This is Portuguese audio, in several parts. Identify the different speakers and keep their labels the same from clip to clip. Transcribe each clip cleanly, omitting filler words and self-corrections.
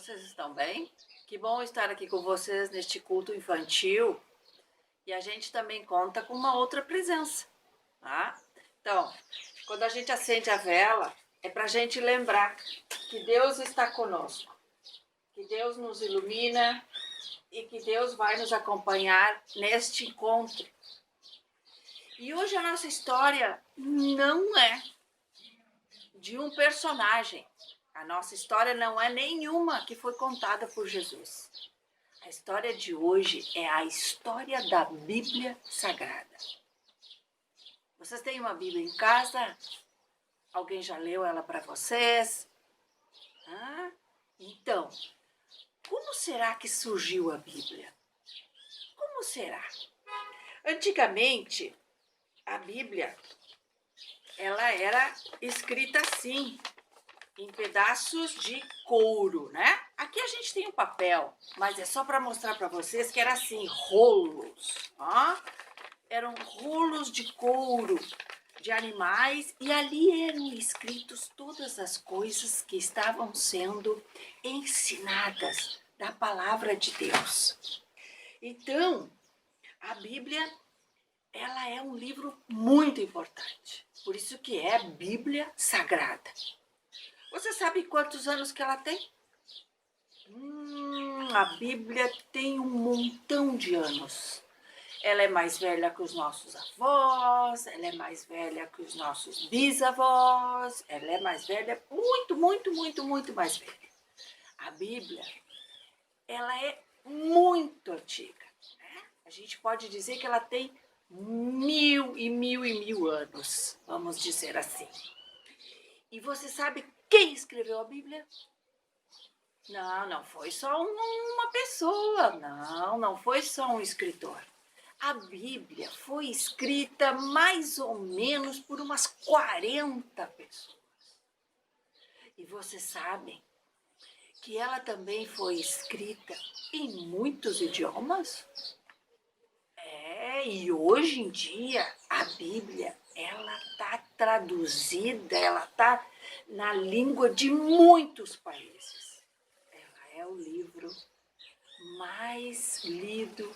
Speaker 1: Vocês estão bem? Que bom estar aqui com vocês neste culto infantil. E a gente também conta com uma outra presença, tá? Então, quando a gente acende a vela, é para a gente lembrar que Deus está conosco, que Deus nos ilumina e que Deus vai nos acompanhar neste encontro. E hoje a nossa história não é de um personagem. A nossa história não é nenhuma que foi contada por Jesus. A história de hoje é a história da Bíblia Sagrada. Vocês têm uma Bíblia em casa? Alguém já leu ela para vocês? Então, como será que surgiu a Bíblia? Como será? Antigamente, a Bíblia ela era escrita assim, em pedaços de couro, né? Aqui a gente tem um papel, mas é só para mostrar para vocês que era assim, rolos, ó. Eram rolos de couro de animais e ali eram escritos todas as coisas que estavam sendo ensinadas da palavra de Deus. Então, a Bíblia, ela é um livro muito importante. Por isso que é Bíblia Sagrada. Você sabe quantos anos que ela tem? A Bíblia tem um montão de anos. Ela é mais velha que os nossos avós, ela é mais velha que os nossos bisavós, ela é mais velha, muito mais velha. A Bíblia, ela é muito antiga, né? A gente pode dizer que ela tem 1000 anos, vamos dizer assim. E você sabe quem escreveu a Bíblia? Não foi só uma pessoa, não foi só um escritor. A Bíblia foi escrita mais ou menos por umas 40 pessoas. E vocês sabem que ela também foi escrita em muitos idiomas? E hoje em dia a Bíblia, ela está traduzida, ela está na língua de muitos países. Ela é o livro mais lido,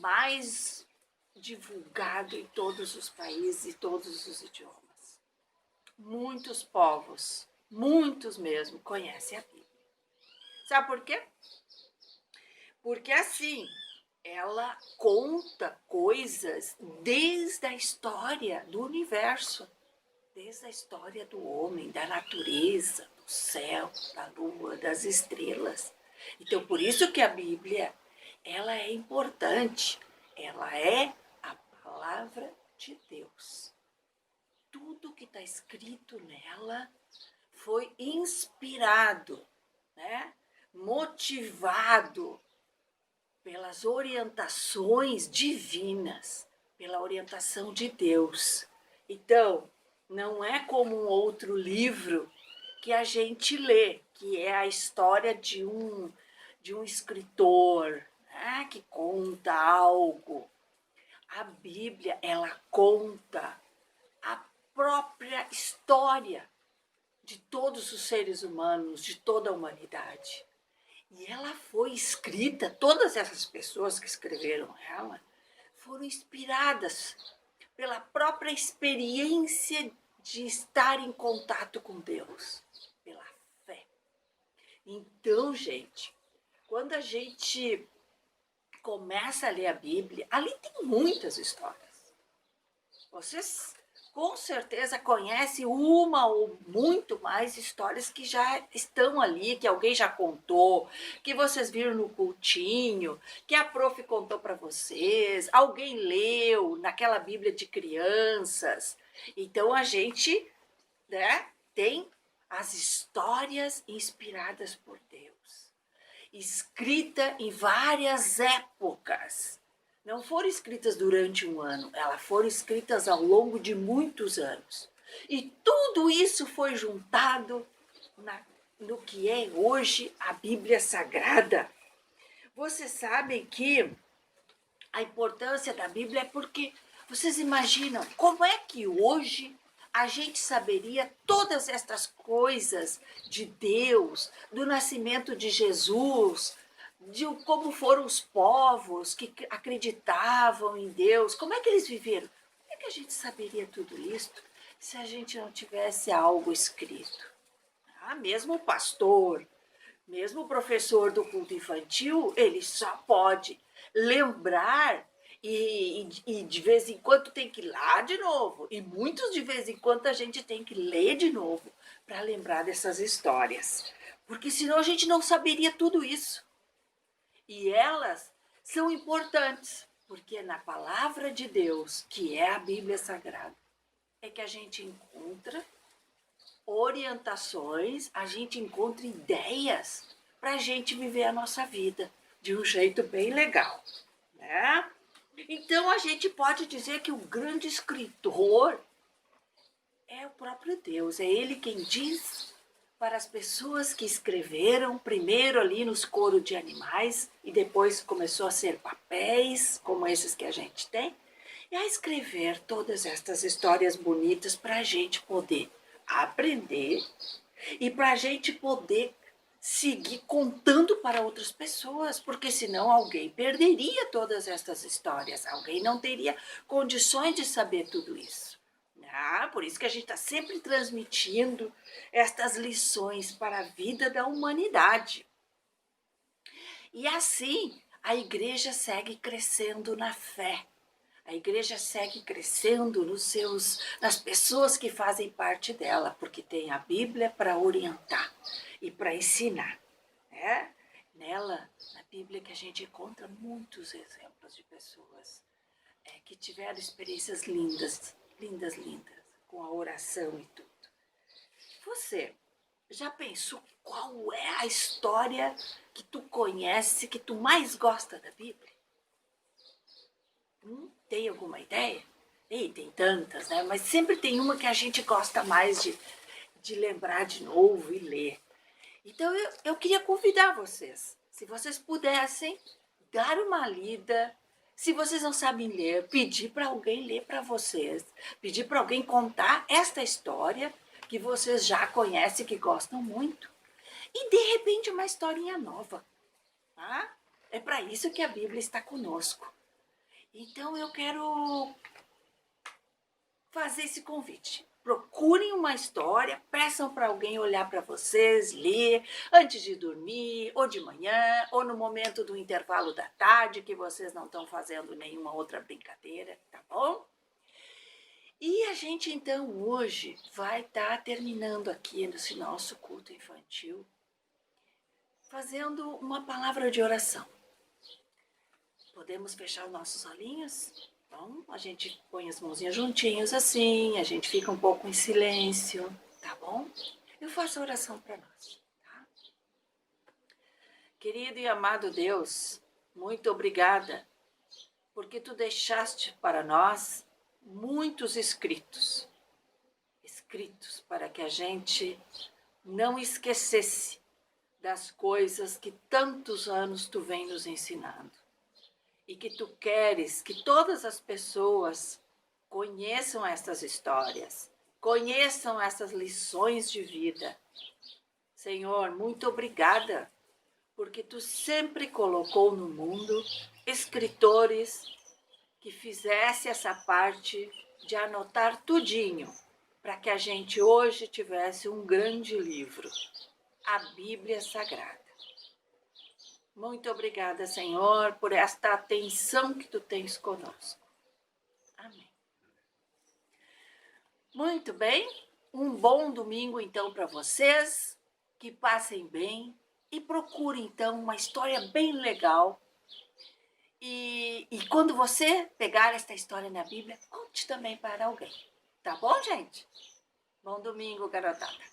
Speaker 1: mais divulgado em todos os países e todos os idiomas. Muitos povos, muitos mesmo, conhecem a Bíblia. Sabe por quê? Porque assim, ela conta coisas desde a história do universo, desde a história do homem, da natureza, do céu, da lua, das estrelas. Então, por isso que a Bíblia, ela é importante, ela é a palavra de Deus. Tudo que está escrito nela foi inspirado, né? Motivado pelas orientações divinas, pela orientação de Deus. Então, não é como um outro livro que a gente lê, que é a história de um escritor, né, que conta algo. A Bíblia, ela conta a própria história de todos os seres humanos, de toda a humanidade. E ela foi escrita, todas essas pessoas que escreveram ela foram inspiradas pela própria experiência de estar em contato com Deus, pela fé. Então, gente, quando a gente começa a ler a Bíblia, ali tem muitas histórias. Vocês com certeza conhecem uma ou muito mais histórias que já estão ali, que alguém já contou, que vocês viram no cultinho, que a prof contou para vocês, alguém leu naquela Bíblia de crianças. Então a gente, né, tem as histórias inspiradas por Deus, escrita em várias épocas. Não foram escritas durante um ano, elas foram escritas ao longo de muitos anos. E tudo isso foi juntado no que é hoje a Bíblia Sagrada. Vocês sabem que a importância da Bíblia é porque vocês imaginam como é que hoje a gente saberia todas estas coisas de Deus, do nascimento de Jesus, de como foram os povos que acreditavam em Deus, como é que eles viveram. Como é que a gente saberia tudo isso se a gente não tivesse algo escrito? Mesmo o pastor, mesmo o professor do culto infantil, ele só pode lembrar e de vez em quando tem que ir lá de novo. E muitos de vez em quando a gente tem que ler de novo para lembrar dessas histórias. Porque senão a gente não saberia tudo isso. E elas são importantes, porque é na palavra de Deus, que é a Bíblia Sagrada, é que a gente encontra orientações, a gente encontra ideias para a gente viver a nossa vida de um jeito bem legal, né? Então a gente pode dizer que o grande escritor é o próprio Deus, é ele quem diz para as pessoas que escreveram, primeiro ali nos coros de animais, e depois começou a ser papéis, como esses que a gente tem, e a escrever todas estas histórias bonitas para a gente poder aprender e para a gente poder seguir contando para outras pessoas, porque senão alguém perderia todas estas histórias, alguém não teria condições de saber tudo isso. Por isso que a gente está sempre transmitindo estas lições para a vida da humanidade. E assim, a igreja segue crescendo na fé. A igreja segue crescendo nas pessoas que fazem parte dela, porque tem a Bíblia para orientar e para ensinar. Né? Nela, na Bíblia, que a gente encontra muitos exemplos de pessoas que tiveram experiências lindas, lindas, lindas, com a oração e tudo. Você já pensou qual é a história que tu conhece, que tu mais gosta da Bíblia? Tem alguma ideia? Tem tantas, né? Mas sempre tem uma que a gente gosta mais de lembrar de novo e ler. Então eu queria convidar vocês, se vocês pudessem dar uma lida, se vocês não sabem ler, pedir para alguém ler para vocês, pedir para alguém contar esta história que vocês já conhecem, que gostam muito, e de repente uma historinha nova. Tá? É para isso que a Bíblia está conosco. Então eu quero fazer esse convite. Procurem uma história, peçam para alguém olhar para vocês, ler antes de dormir, ou de manhã, ou no momento do intervalo da tarde, que vocês não estão fazendo nenhuma outra brincadeira, tá bom? E a gente então hoje vai estar terminando aqui nesse nosso culto infantil, fazendo uma palavra de oração. Podemos fechar os nossos olhinhos? Então, a gente põe as mãozinhas juntinhos assim, a gente fica um pouco em silêncio, tá bom? Eu faço a oração para nós, tá? Querido e amado Deus, muito obrigada, porque tu deixaste para nós muitos escritos para que a gente não esquecesse das coisas que tantos anos tu vem nos ensinando. E que tu queres que todas as pessoas conheçam essas histórias, conheçam essas lições de vida. Senhor, muito obrigada, porque tu sempre colocou no mundo escritores que fizesse essa parte de anotar tudinho, para que a gente hoje tivesse um grande livro, a Bíblia Sagrada. Muito obrigada, Senhor, por esta atenção que tu tens conosco. Amém. Muito bem, um bom domingo então para vocês, que passem bem e procurem então uma história bem legal. E quando você pegar esta história na Bíblia, conte também para alguém. Tá bom, gente? Bom domingo, garotada.